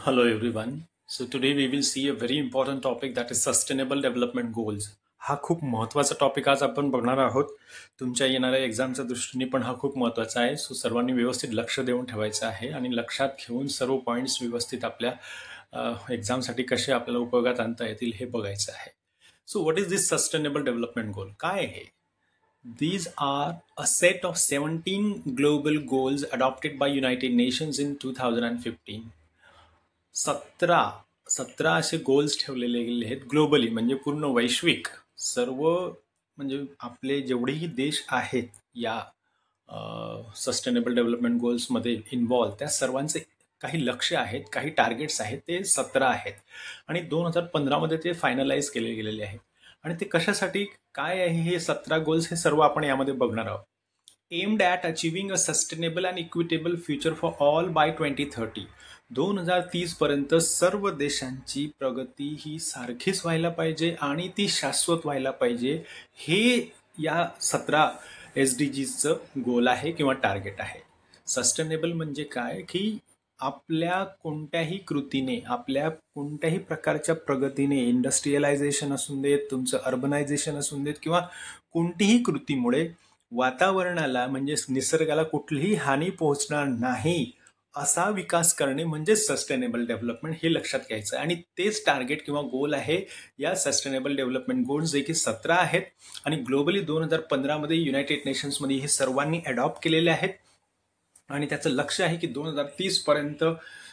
Hello everyone. So today we will see a very important topic that is sustainable development goals. हा खूप महत्त्वाचा topic आज आपण बघणार आहोत. तुमच्या येणाऱ्या एक्झामच्या दृष्टीने पण हा खूप महत्त्वाचा आहे. सो सर्वांनी व्यवस्थित लक्ष देऊन ठेवायचं आहे आणि लक्षात घेऊन सर्व पॉईंट्स व्यवस्थित आपल्या एक्झामसाठी कसे आपल्याला उपयोगात आणता येतील हे बघायचं आहे. So what is this sustainable development goal? काय आहे? These are a set of 17 global goals adopted by United Nations in 2015. 17 असे गोल्स ठेवलेले गेले आहेत ग्लोबली, म्हणजे पूर्ण वैश्विक सर्व, म्हणजे आपले जेवढेही देश आहेत या सस्टेनेबल डेव्हलपमेंट गोल्समध्ये इन्व्हॉल्व, त्या सर्वांचे काही लक्ष्य आहेत, काही टार्गेट्स आहेत, ते 17 आहेत आणि 2015 ते फायनलाइज केले गेलेले आहेत. आणि ते कशासाठी काय आहे हे 17 गोल्स हे सर्व आपण यामध्ये बघणार आहोत. Aimed at achieving a sustainable and equitable future for all by 2030. 2030 पर्यंत सर्व देशांची प्रगती ही सारखीच व्हायला पाहिजे आणि ती शाश्वत व्हायला पाहिजे, हे या 17 SDGsचं गोल आहे किंवा टार्गेट आहे. सस्टेनेबल म्हणजे काय की आपल्या कोणत्याही कृतीने, आपल्या कोणत्याही प्रकारच्या प्रगतीने, इंडस्ट्रियलायझेशन असून देत, तुमचं अर्बनायझेशन असून देत किंवा कोणतीही कृतीमुळे वातावरणाला म्हणजे निसर्गाला कुठलीही हानी पोहोचणार नाही असा विकास करणे म्हणजे सस्टेनेबल डेव्हलपमेंट, हे लक्षात घ्यायचं. आणि तेच टार्गेट किंवा गोल आहे या सस्टेनेबल डेव्हलपमेंट गोल्स, जे की 17 आहेत आणि ग्लोबली 2015 युनायटेड नेशन्समध्ये हे सर्वांनी अडॉप्ट केलेले आहेत. आणि त्याचं लक्ष आहे की 2030 पर्यंत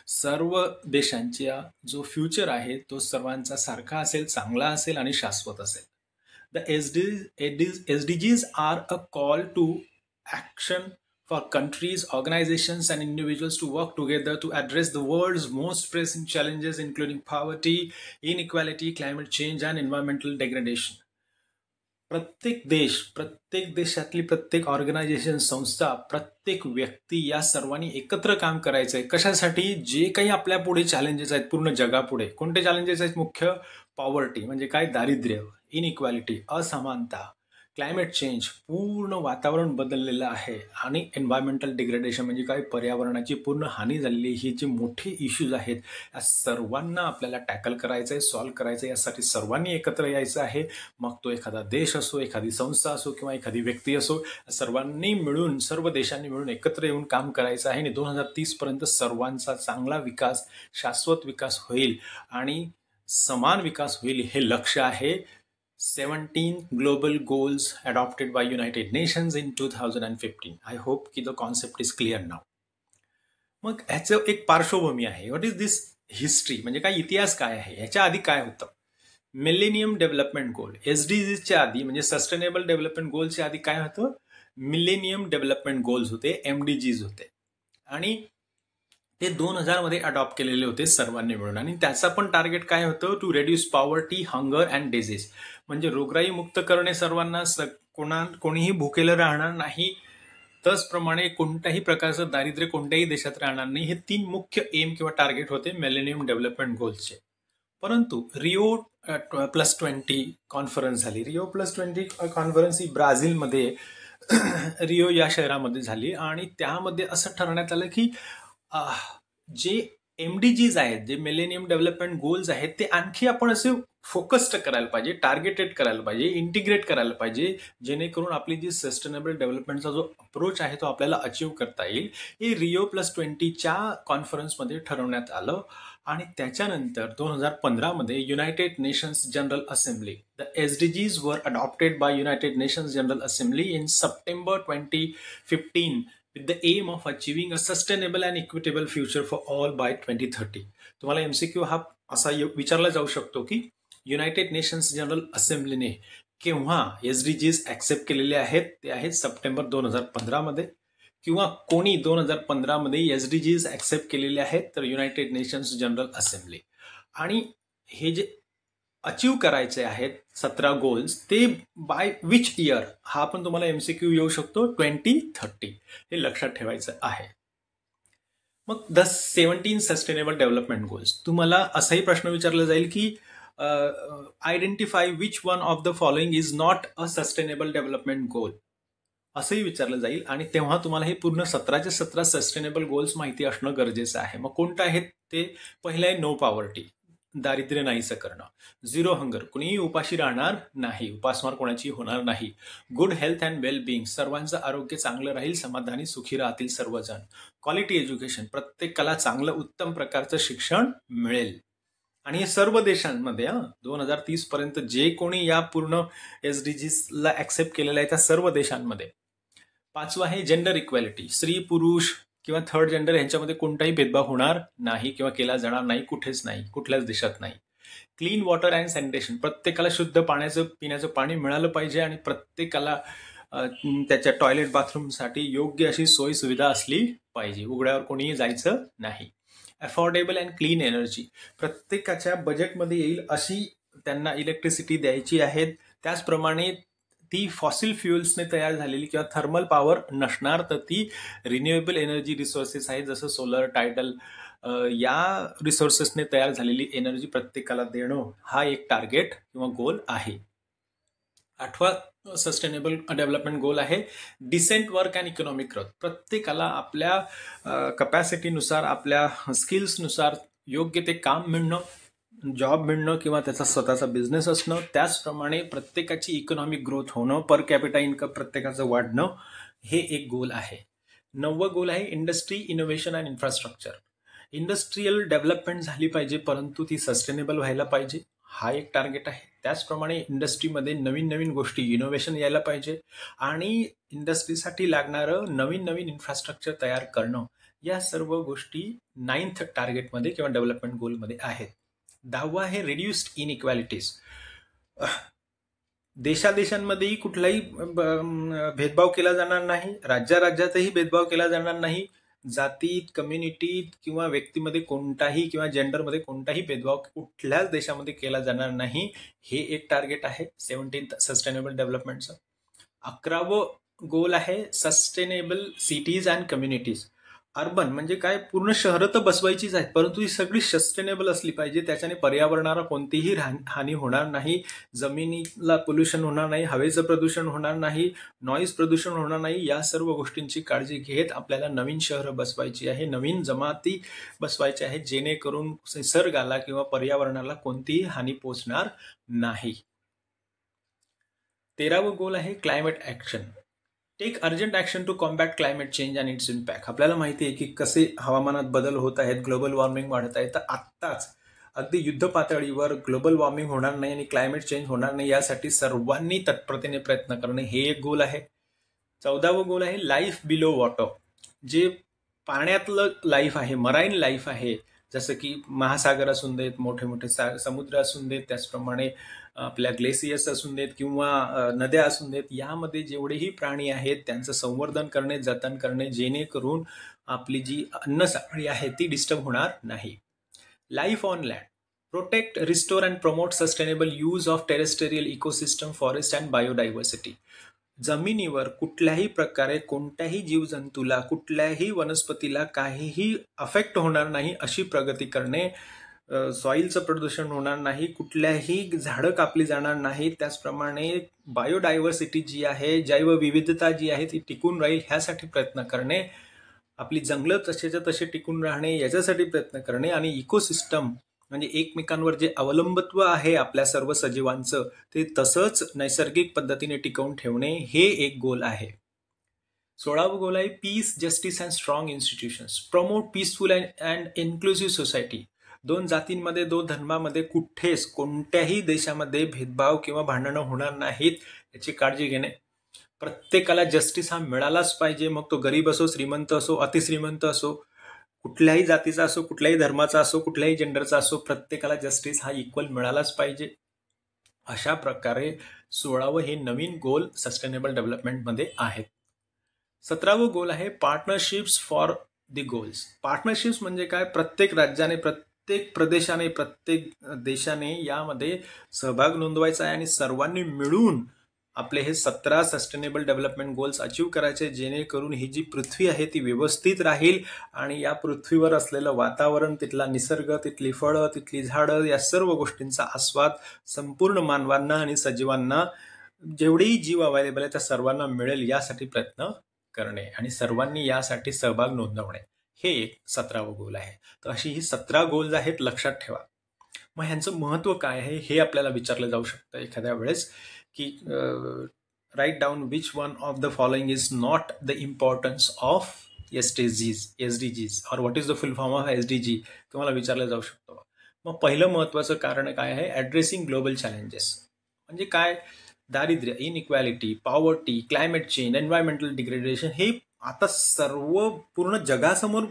सर्व देशांचा जो फ्युचर आहे तो सर्वांचा सारखा असेल, चांगला असेल आणि शाश्वत असेल. The SDGs are a call to action for countries, organizations, and individuals to work together to address the world's most pressing challenges, including poverty, inequality, climate change, and environmental degradation. प्रत्येक देश, प्रत्येक देशातली प्रत्येक ऑर्गनायझेशन, संस्था, प्रत्येक व्यक्ती या सर्वांनी एकत्र काम करायचं आहे. कशासाठी? जे काही आपल्या पुढे चॅलेंजेस आहेत पूर्ण जगापुढे. कोणते चॅलेंजेस आहेत? मुख्य पॉवर्टी म्हणजे काय? दारिद्र्य, इनइक्वॅलिटी, असमानता, क्लायमेट चेंज, पूर्ण वातावरण बदललेलं आहे, आणि एन्व्हायरमेंटल डिग्रेडेशन म्हणजे काय? पर्यावरणाची पूर्ण हानी झालेली. ही जे मोठे इश्यूज आहेत या सर्वांना आपल्याला टॅकल करायचं आहे, सॉल्व्ह करायचं आहे. यासाठी सर्वांनी एकत्र यायचं आहे. मग तो एखादा देश असो, एखादी संस्था असो किंवा एखादी व्यक्ती असो, सर्वांनी मिळून, सर्व देशांनी मिळून एकत्र येऊन काम करायचं आहे आणि 2030 पर्यंत सर्वांचा चांगला विकास, शाश्वत विकास होईल आणि समान विकास होईल, हे लक्ष्य आहे. 17 global goals adopted by United Nations in 2015. I hope की the concept is clear now. मग ह्याचं एक पार्श्वभूमी आहे. व्हॉट इज दिस हिस्ट्री, म्हणजे काय, इतिहास काय आहे, ह्याच्या आधी काय होतं? मिलेनियम डेव्हलपमेंट गोल, SDGsच्या आधी म्हणजे सस्टेनेबल डेव्हलपमेंट गोलच्या आधी काय होतं? मिलेनियम डेव्हलपमेंट गोल्स होते, MDGs होते. आणि ते 2000 अडॉप्ट केलेले होते सर्वांनी मिळून. आणि त्याचा पण टार्गेट काय होतं? To reduce poverty, hunger and disease, म्हणजे रोगराई मुक्त करणे सर्वांना, कोणीही भुकेलं राहणार नाही, त्याचप्रमाणे कोणत्याही प्रकारचं दारिद्र्य कोणत्याही देशात राहणार नाही. हे 3 मुख्य एम किंवा टार्गेट होते मिलेनियम डेव्हलपमेंट गोल्सचे. परंतु रिओ +20 कॉन्फरन्स झाली. रिओ +20 कॉन्फरन्स ही ब्राझीलमध्ये रिओ या शहरामध्ये झाली आणि त्यामध्ये असं ठरवण्यात आलं की जे MDGs आहेत, जे मिलेनियम डेव्हलपमेंट गोल्स आहेत, ते आणखी आपण असे फोकस्ड करायला पाहिजे, टार्गेटेड करायला पाहिजे, इंटिग्रेट करायला पाहिजे, जेणेकरून आपली जी सस्टेनेबल डेव्हलपमेंटचा जो अप्रोच आहे तो आपल्याला अचीव्ह करता येईल. हे रिओ +20च्या कॉन्फरन्समध्ये ठरवण्यात आलं. आणि त्याच्यानंतर 2015 United nations general assembly, the SDGs वर adopted by United nations general assembly in September 2015 with the aim of achieving a sustainable and equitable future for all by 2030. तुम्हाला MCQ हा असा विचारला जाऊ शकतो की युनायटेड नेशन्स जनरल असेंब्लीने केव्हा SDGs accept केलेले आहेत? ते आहेत सप्टेंबर 2015, किंवा कोणी 2015 SDGs ऍक्सेप्ट केलेले आहेत? तर युनायटेड नेशन्स जनरल असेंब्ली. आणि हे जे अचीव करायचे आहेत 17 गोल्स, ते बाय विच इयर, हा पण तुम्हाला MCQ येऊ शकतो, 2030, हे लक्षात ठेवायचं आहे. मग द 17 सस्टेनेबल डेव्हलपमेंट गोल्स, तुम्हाला असाही प्रश्न विचारला जाईल की identify which one of the following is not a sustainable development goal. असंही विचारलं जाईल आणि तेव्हा तुम्हाला हे पूर्ण 17च्या 17 सस्टेनेबल गोल्स माहिती असणं गरजेचं आहे. मग कोणतं आहेत ते? पहिलं आहे नो पॉवर्टी, दारिद्र्य नाहीसं करणं. झिरो हंगर, कुणीही उपाशी राहणार नाही, उपासमार कोणाची होणार नाही. Good health and well being, सर्वांचं आरोग्य चांगलं राहील, समाधानी सुखी राहतील सर्वजण. क्वालिटी एज्युकेशन, प्रत्येकाला चांगलं उत्तम प्रकारचं शिक्षण मिळेल. आणि हे सर्व देशांमध्ये 2030 पर्यंत जे कोणी या पूर्ण SDGsला ऍक्सेप्ट केलेलं आहे त्या सर्व देशांमध्ये. पाचवं आहे जेंडर इक्वॅलिटी, स्त्री पुरुष किंवा थर्ड जेंडर यांच्यामध्ये कोणताही भेदभाव होणार नाही किंवा केला जाणार नाही, कुठेच नाही, कुठल्याच देशात नाही. क्लीन वॉटर अँड सॅनिटेशन, प्रत्येकाला शुद्ध पिण्याचं पाणी मिळालं पाहिजे आणि प्रत्येकाला त्याच्या टॉयलेट बाथरूमसाठी योग्य अशी सोयी सुविधा असली पाहिजे, उघड्यावर कोणीही जायचं नाही. अफोर्डेबल अँड क्लीन एनर्जी, प्रत्येकाच्या बजेटमध्ये येईल अशी त्यांना इलेक्ट्रिसिटी द्यायची आहे. त्याचप्रमाणे ती फॉसिल फ्युएल्सने तयार झालेली किंवा थर्मल पॉवर नसणार, तर ती रिन्युएबल एनर्जी रिसोर्सेस आहेत, जसं सोलर, टायडल या रिसोर्सेसने तयार झालेली एनर्जी प्रत्येकाला देणं हा एक टार्गेट किंवा गोल आहे. 8वा सस्टेनेबल डेव्हलपमेंट गोल आहे decent work and economic growth, प्रत्येकाला आपल्या कपॅसिटीनुसार, आपल्या स्किल्सनुसार योग्य ते काम मिळणं, जॉब मिळणं किंवा त्याचा स्वतःचा बिझनेस असणं. त्याचप्रमाणे प्रत्येकाची इकॉनॉमिक ग्रोथ होणं, पर कॅपिटा इन्कम प्रत्येकाचं वाढणं, हे एक गोल आहे. 9वं गोल आहे industry, innovation and infrastructure, industrial development झाली पाहिजे परंतु ती सस्टेनेबल व्हायला पाहिजे, हा एक टार्गेट आहे. त्याचप्रमाणे इंडस्ट्रीमध्ये नवीन नवीन गोष्टी, इनोव्हेशन यायला पाहिजे आणि इंडस्ट्रीसाठी लागणारं नवीन नवीन इन्फ्रास्ट्रक्चर तयार करणं, या सर्व गोष्टी 9th टार्गेटमध्ये किंवा डेव्हलपमेंट गोलमध्ये आहेत. 10वं आहे रिड्युस्ड इनइक्वॅलिटीज, देशादेशांमध्येही कुठलाही भेदभाव केला जाणार नाही, राज्यातही भेदभाव केला जाणार नाही, जातीत, कम्युनिटीत किंवा व्यक्तीमध्ये कोणताही किंवा जेंडरमध्ये कोणताही भेदभाव कुठल्याच देशामध्ये केला जाणार नाही, हे एक टार्गेट आहे 17th सस्टेनेबल डेव्हलपमेंटचं. 11वं गोल आहे sustainable cities and communities. Urban म्हणजे काय, पूर्ण शहरं तर बसवायचीच आहेत परंतु ही सगळी सस्टेनेबल असली पाहिजे, त्याच्याने पर्यावरणाला कोणतीही हानी होणार नाही, जमिनीला पोल्युशन होणार नाही, हवेचं प्रदूषण होणार नाही, नॉईज प्रदूषण होणार नाही. या सर्व गोष्टींची काळजी घेत आपल्याला नवीन शहरं बसवायची आहे, नवीन जमाती बसवायच्या आहेत, जेणेकरून निसर्गाला किंवा पर्यावरणाला कोणतीही हानी पोचणार नाही. 13वं गोल आहे climate action, take urgent action to combat climate change and its impact. आपल्याला माहिती आहे की कसे हवामानात बदल होत आहेत, ग्लोबल वॉर्मिंग वाढत आहे, तर आत्ताच अगदी युद्ध पातळीवर ग्लोबल वॉर्मिंग होणार नाही आणि क्लायमेट चेंज होणार नाही यासाठी सर्वांनी तत्परतेने प्रयत्न करणे, हे एक गोल आहे. 14वं गोल आहे लाईफ बिलो वॉटर, जे पाण्यातलं लाईफ आहे, मराईन लाईफ आहे, जसं की महासागर असून देत, मोठे मोठे समुद्र असून देत, त्याचप्रमाणे आपल्या ग्लेसियर्स असून देत किंवा नद्या असून देत, यामध्ये जेवढेही प्राणी आहेत त्यांचं संवर्धन करणे, जतन करणे, जेणेकरून आपली जी अन्न साखळी आहे ती डिस्टर्ब होणार नाही. Life on land, protect, restore and promote sustainable use of terrestrial ecosystem, forest and biodiversity. जमिनीवर कुठल्याही प्रकारे कोणत्याही जीवजंतूला, कुठल्याही वनस्पतीला काहीही अफेक्ट होणार नाही अशी प्रगती करणे, सॉईलचं प्रदूषण होणार नाही, कुठल्याही झाडं कापली जाणार नाही, त्याचप्रमाणे बायोडायव्हर्सिटी जी आहे, जैवविविधता जी आहे ती टिकून राहील ह्यासाठी प्रयत्न करणे, आपली जंगलं तसेच्या तसे टिकून राहणे याच्यासाठी प्रयत्न करणे आणि इकोसिस्टम म्हणजे एकमेकांवर जे अवलंबित्व आहे आपल्या सर्व सजीवांचं ते तसंच नैसर्गिक पद्धतीने टिकवून ठेवणे, हे एक गोल आहे. 16वं गोल आहे peace, justice and strong institutions, promote peaceful and inclusive society. 2 जातींमध्ये, 2 धर्मामध्ये कुठेच कोणत्याही देशामध्ये भेदभाव किंवा भांडणं होणार नाहीत याची काळजी घेणे, प्रत्येकाला जस्टिस हा मिळालाच पाहिजे, मग तो गरीब असो, श्रीमंत असो, अतिश्रीमंत असो, कुठल्याही जातीचा असो, कुठल्याही धर्माचा असो, कुठल्याही जेंडरचा असो, प्रत्येकाला जस्टिस हा इक्वल मिळालाच पाहिजे. अशा प्रकारे 16वं हे नवीन गोल सस्टेनेबल डेव्हलपमेंटमध्ये आहेत. 17वं गोल आहे partnerships for the goals. Partnerships म्हणजे काय, प्रत्येक राज्याने, प्रत्येक प्रदेशाने, प्रत्येक देशाने यामध्ये सहभाग नोंदवायचा आहे आणि सर्वांनी मिळून आपले हे 17 सस्टेनेबल डेव्हलपमेंट गोल्स अचीव्ह करायचे, जेणेकरून ही जी पृथ्वी आहे ती व्यवस्थित राहील आणि या पृथ्वीवर असलेलं वातावरण, तिथला निसर्ग, तिथली फळं, तिथली झाडं, या सर्व गोष्टींचा आस्वाद संपूर्ण मानवांना आणि सजीवांना जेवढेही जीव अवेलेबल आहे त्या सर्वांना मिळेल यासाठी प्रयत्न करणे आणि सर्वांनी यासाठी सहभाग नोंदवणे हे एक 17वं गोल आहे. तर अशी ही 17 गोल्स आहेत, लक्षात ठेवा. मग ह्यांचं महत्व काय आहे हे आपल्याला विचारलं जाऊ शकतं एखाद्या वेळेस की write down which one of the following is not the importance of SDGs और what is the full form of SDG तुम्हाला विचारलं जाऊ शकतं. मग पहिलं महत्वाचं कारण काय आहे, ॲड्रेसिंग ग्लोबल चॅलेंजेस. म्हणजे काय, दारिद्र्य, inequality, poverty, climate change, environmental degradation हे आता सर्व पूर्ण जगासमोर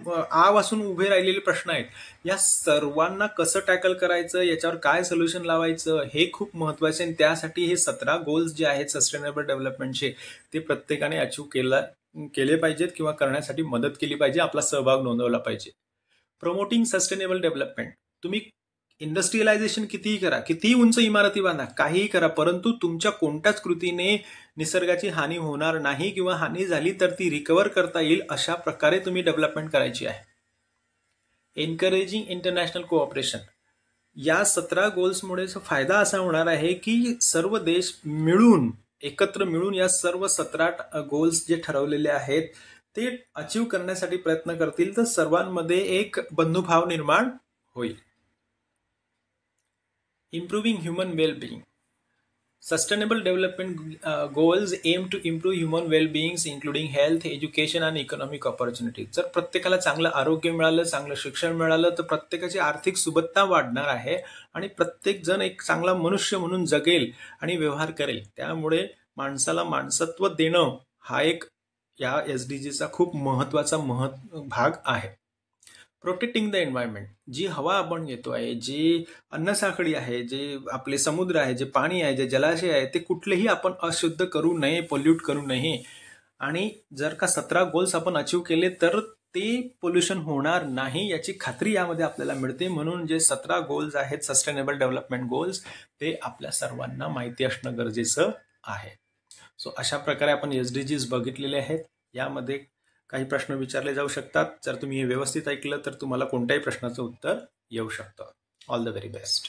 वासून उभे राहिलेले प्रश्न आहेत. या सर्वांना कसं टॅकल करायचं, याच्यावर काय सोल्युशन लावायचं हे खूप महत्वाचे आहे. त्यासाठी हे 17 गोल्स जे आहेत सस्टेनेबल डेव्हलपमेंटचे ते प्रत्येकाने अचीव्ह केले पाहिजेत किंवा करण्यासाठी मदत केली पाहिजे, आपला सहभाग नोंदवला पाहिजे. Promoting sustainable development. तुम्ही इंडस्ट्रियलायझेशन कितीही करा, कितीही उंच इमारती बांधा, काहीही करा, परंतु तुमच्या कोणत्याच कृतीने निसर्गाची हानी होणार नाही किंवा हानी झाली तर ती रिकव्हर करता येईल अशा प्रकारे तुम्ही डेव्हलपमेंट करायची आहे. Encouraging international cooperation. या 17 गोल्समुळे फायदा असा होणार आहे की सर्व देश एकत्र मिळून या सर्व 17 गोल्स जे ठरवलेले आहेत ते अचीव्ह करण्यासाठी प्रयत्न करतील, तर सर्वांमध्ये एक बंधुभाव निर्माण होईल. Improving human well-being. Sustainable development goals aim to improve human well-beings including health, education and economic opportunities. जर प्रत्येकाला चांगलं आरोग्य मिळालं, चांगलं शिक्षण मिळालं तर प्रत्येकाची आर्थिक सुबत्ता वाढणार आहे आणि प्रत्येक जण एक चांगला मनुष्य म्हणून जगेल आणि व्यवहार करेल. त्यामुळे माणसाला माणसत्व देणं हा एक या एसडीजीचा खूप महत्वाचा भाग आहे. Protecting the environment. जी हवा आपण घेतो आहे, जी अन्नसाखळी आहे, जे आपले समुद्र आहे, जे पाणी आहे, जे जलाशय आहे, ते कुठलेही आपण अशुद्ध करू नये, पोल्यूट करू नये. आणि जर का 17 गोल्स आपण अचीव्ह केले तर ते पोल्युशन होणार नाही याची खात्री यामध्ये आपल्याला मिळते. म्हणून जे 17 गोल्स आहेत सस्टेनेबल डेव्हलपमेंट गोल्स ते आपल्या सर्वांना माहिती असणं गरजेचं आहे. सो अशा प्रकारे आपण एसडीजीज बघितलेले आहेत. यामध्ये काही प्रश्न विचारले जाऊ शकतात. जर तुम्ही हे व्यवस्थित ऐकलं तर तुम्हाला कोणत्याही प्रश्नाचं उत्तर येऊ शकतं. All the very best.